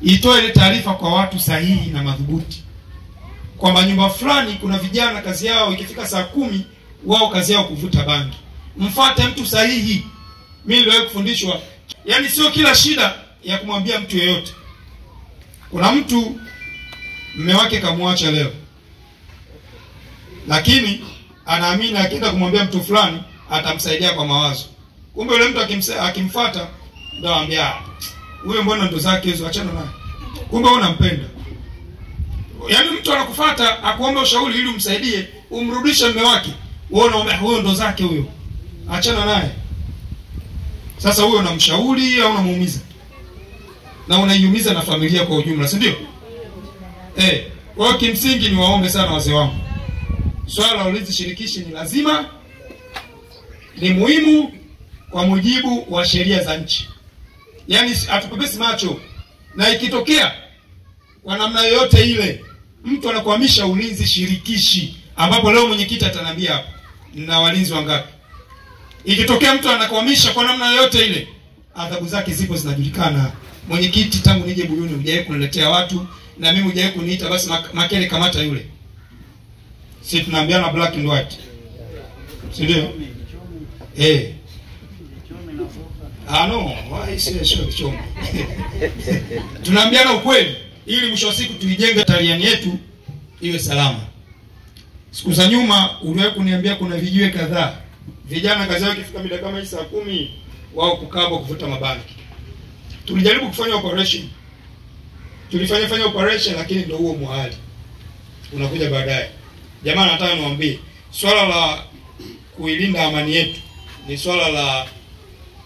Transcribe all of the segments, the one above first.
itoe ile taarifa kwa watu sahihi na madhubuti kwamba nyumba fulani kuna vijana kazi yao ikifika saa 10 wao kazi yao kuvuta bangi. Mfuate mtu sahihi. Mimi niliwahi kufundishwa, yani sio kila shida ya kumwambia mtu yeyote. Kuna mtu mume wake kamwacha leo, lakini anaamini akienda kumwambia mtu fulani atamsaidia kwa mawazo. Kumbe yule mtu akimfuata ndio anambia huyo mbona ndo zake hizo, achana naye. Kumbe wewe unampenda. Yaani mtu anakufuata akuombe ushauri ili umsaidie, umrudishe mume wake. Wewe unaomba huyo ndo zake huyo, achana naye. Sasa huyo unamshauri au unamuumiza? Na unaiumiza na familia kwa ujumla, si ndio? Kwa hiyo kimsingi ni waombe sana wazee wangu. Swala la ulinzi shirikishi ni lazima, ni muhimu kwa mujibu wa sheria za nchi. Yaani atupepesi macho. Na ikitokea kwa namna yoyote ile mtu anakuhamisha ulinzi shirikishi, ambapo leo mwenyekiti ataniambia hapa na walinzi wangapi. Ikitokea mtu anakuhamisha kwa namna yoyote ile, adhabu zake zipo zinajulikana. Mwenyekiti, tangu nije Buyuni hujawahi kuniletea watu, na mimi hujawahi kuniita basi Makele kamata yule. Si tunaambiana black and white. Si ndio? No, why sio kichome. Tunaambiana ukweli ili mwisho wa siku tuijenge tariani yetu iwe salama. Siku za nyuma uliwahi kuniambia kuna vijiwe kadhaa vijana kazi yao ikifika mida kama hii saa 10 wao kukaba kuvuta mabangi. Tulijaribu kufanya operation. Tulifanya operation, lakini ndio huo muhali unakuja baadaye. Jamaa nataka niwaambie, swala la kuilinda amani yetu ni swala la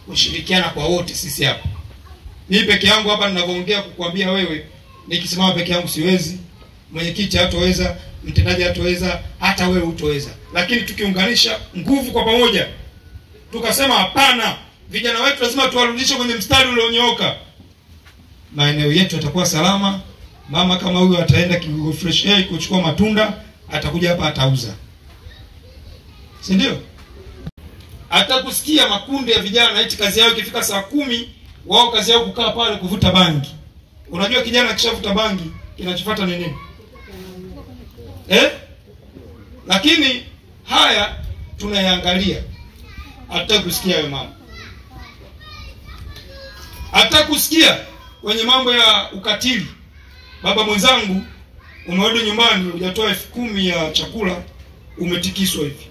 kushirikiana kwa wote sisi hapa. Mimi peke yangu hapa ninavyoongea kukuambia wewe, nikisimama peke yangu siwezi, mwenyekiti hataweza, mtendaji hataweza, hata wewe hutaweza. Lakini tukiunganisha nguvu kwa pamoja, tukasema hapana, vijana wetu lazima tuwarudishe kwenye mstari ulionyooka, maeneo yetu yatakuwa salama. Mama kama huyu ataenda Kigogo Fresh Air kuchukua matunda, atakuja hapa atauza. Si ndio? Atakusikia makundi ya vijana eti kazi yao ikifika saa 10 wao kazi yao kukaa pale kuvuta bangi. Unajua kijana akishavuta bangi kinachofuata ni nini? Lakini haya tunayaangalia. Atakusikia wewe mama. Atakusikia kwenye mambo ya ukatili. Baba mwenzangu, umerudi nyumbani hujatoa 10,000 ya chakula, umetikiswa hivi.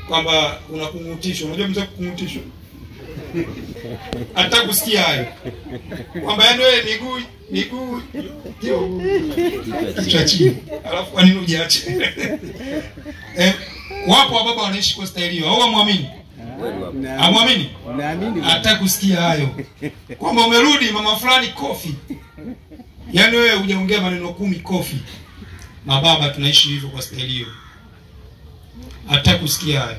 Kwamba unakungutishwa. Unajua mzee kukungutishwa? Atakusikia hayo. Kwamba yani wewe miguu kichwa chini. Alafu kwa nini hujaacha? Wapo baba wanaishi kwa staili hiyo. Au muamini? Amwamini? Naamini. Atakusikia hayo. Kwamba umerudi mama fulani kofi. Yaani wewe hujaongea maneno 10 kofi. Mababa tunaishi hivyo kwa staili hiyo. Atakusikia hayo.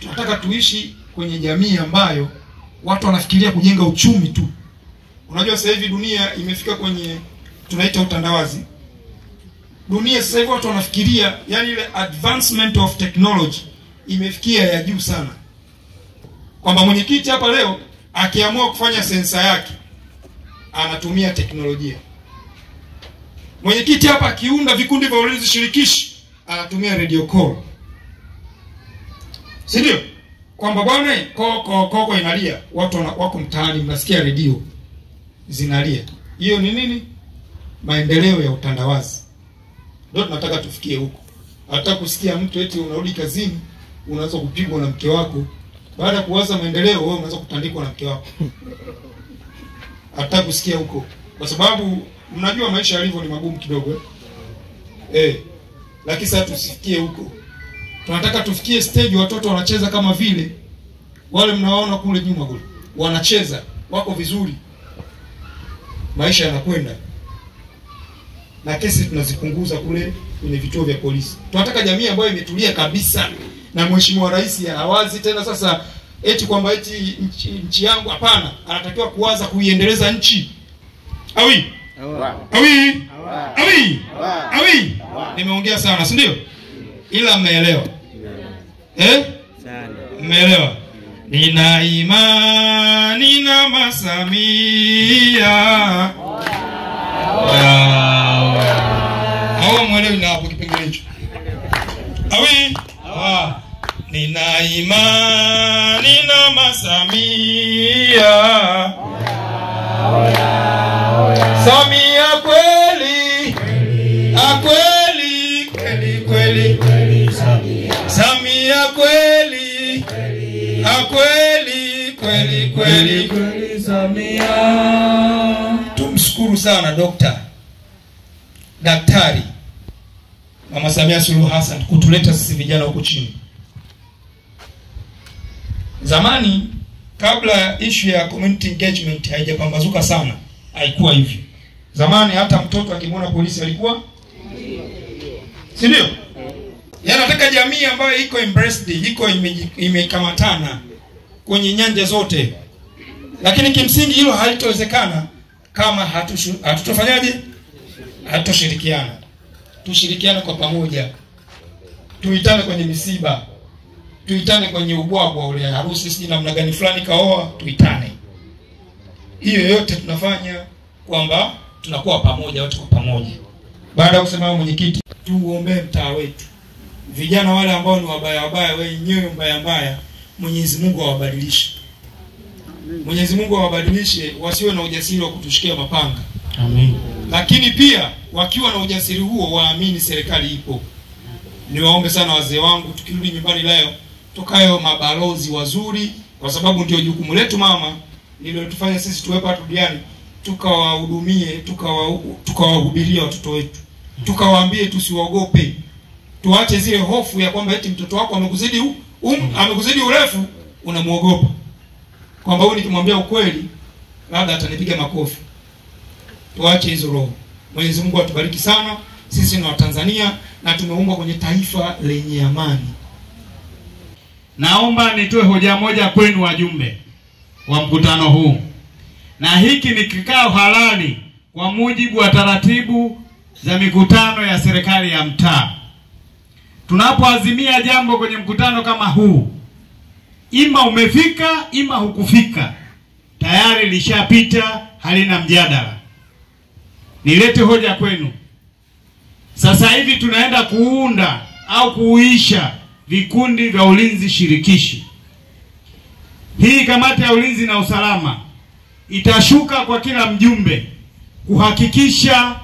Tunataka tuishi kwenye jamii ambayo watu wanafikiria kujenga uchumi tu. Unajua sasa hivi dunia imefika kwenye tunaita utandawazi. Dunia sasa hivi watu wanafikiria, yani ile advancement of technology imefikia ya juu sana. Kwamba mwenyekiti hapa leo akiamua kufanya sensa yake anatumia teknolojia. Mwenyekiti hapa akiunda vikundi vya ulinzi shirikishi anatumia radio call. Si ndio? Kwamba bwana koko inalia, watu wako mtaani mnasikia radio zinalia. Hiyo ni nini? Maendeleo ya utandawazi. Ndio tunataka tufikie huko. Hata kusikia mtu eti unarudi kazini unaanza kupigwa na mke wako, baada ya kuwaza maendeleo wewe unaanza kutandikwa na mke wako. Hata kusikia huko. Kwa sababu mnajua maisha yalivyo ni magumu kidogo. Lakini sasa tusifikie huko. Tunataka tufikie stage watoto wanacheza kama vile wale mnawaona kule nyuma kule. Wanacheza, wako vizuri. Maisha yanakwenda. Na kesi tunazipunguza kule kwenye vituo vya polisi. Tunataka jamii ambayo imetulia kabisa. Na Mheshimiwa Rais hawazi tena sasa eti kwamba eti nchi yangu, hapana. Anatakiwa kuanza kuiendeleza nchi. Awi. Nimeongea sana, si ndio? Ila mmeelewa. Mmeelewa. Nina imani na Masamia. Hawa mwelewi na hapo kipengele hicho. Awi? Nina imani na Masamia. Samia kweli, akweli, kweli kweli. Samia kweli, akweli, kweli kweli. Samia. Tumshukuru sana Daktari Mama Samia Suluhu Hassan kutuleta sisi vijana huko chini. Zamani kabla issue ya community engagement haijapambazuka sana, haikuwa hivyo. Zamani hata mtoto akimwona polisi alikuwa, si ndio? Nataka jamii ambayo iko embraced, iko imekamatana kwenye nyanja zote. Lakini kimsingi hilo halitowezekana kama hatutofanyaje? Hatutoshirikiana. Tushirikiane kwa pamoja. Tuitane kwenye misiba. Tuitane kwenye ubwabwa ule harusi, sisi namna gani fulani kaoa, tuitane. Hiyo yote tunafanya kwamba tunakuwa pamoja, wote kwa pamoja. Baada ya kusema mwenyekiti, tuombe mtaa wetu. Vijana wale ambao ni wabaya wenyewe mbaya, Mwenyezi Mungu awabadilishe. Mwenyezi Mungu awabadilishe, wasiwe na ujasiri wa kutushikia mapanga. Amen. Lakini pia wakiwa na ujasiri huo waamini serikali ipo. Niwaombe sana wazee wangu, tukirudi nyumbani leo tukayo mabalozi wazuri, kwa sababu ndio jukumu letu mama nililotufanya sisi tuwepo hapa duniani, tukawahudumie, tukawahubiria watoto wetu. Tukawaambie tusiwaogope. Tuache zile hofu ya kwamba eti mtoto wako amekuzidi amekuzidi urefu unamuogopa. Kwamba huyu nikimwambia ukweli labda atanipiga makofi. Tuache hizo roho. Mwenyezi Mungu atubariki sana. Sisi ni Watanzania na tumeumbwa kwenye taifa lenye amani. Naomba nitoe hoja moja kwenu wajumbe wa mkutano huu. Na hiki ni kikao halali kwa mujibu wa taratibu za mikutano ya serikali ya mtaa. Tunapoazimia jambo kwenye mkutano kama huu, ima umefika, ima hukufika, tayari lishapita, halina mjadala. Nilete hoja kwenu. Sasa hivi tunaenda kuunda au kuuisha vikundi vya ulinzi shirikishi. Hii kamati ya ulinzi na usalama itashuka kwa kila mjumbe kuhakikisha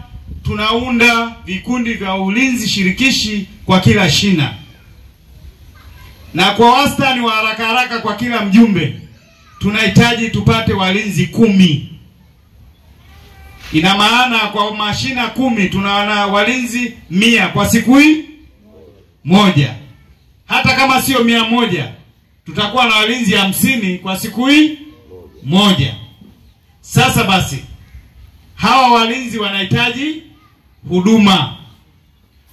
tunaunda vikundi vya ulinzi shirikishi kwa kila shina. Na kwa wastani wa haraka kwa kila mjumbe tunahitaji tupate walinzi 10. Ina maana kwa mashina 10 tunawana walinzi 100 kwa siku hii moja. Hata kama sio 100 tutakuwa na walinzi 50 kwa siku hii moja. Sasa basi hawa walinzi wanahitaji huduma.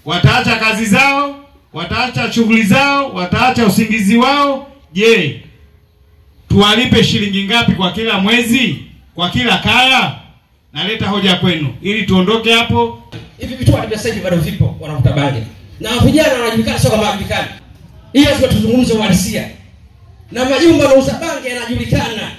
Wataacha kazi zao, wataacha shughuli zao, wataacha usingizi wao. Je, tuwalipe shilingi ngapi kwa kila mwezi, kwa kila kaya? Naleta hoja kwenu ili tuondoke hapo. Hivi vitu vya sasa hivi bado vipo, wanavuta bangi. Na vijana wanajulikana sio kama wanajulikana. Hiyo sio tuzungumze uhalisia. Na majumba na usabangi yanajulikana.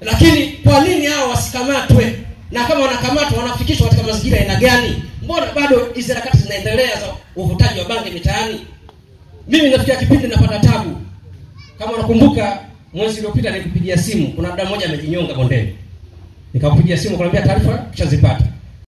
Lakini kwa nini hao wasikamatwe? Na kama wanakamatwa wanafikishwa katika mazingira aina gani? Mbona bado hizo harakati zinaendelea za uvutaji wa bangi mitaani? Mimi nafikia kipindi napata tabu. Kama unakumbuka mwezi uliopita nilipigia simu, kuna dada mmoja amejinyonga bondeni. Nikakupigia simu kuniambia taarifa kishazipata.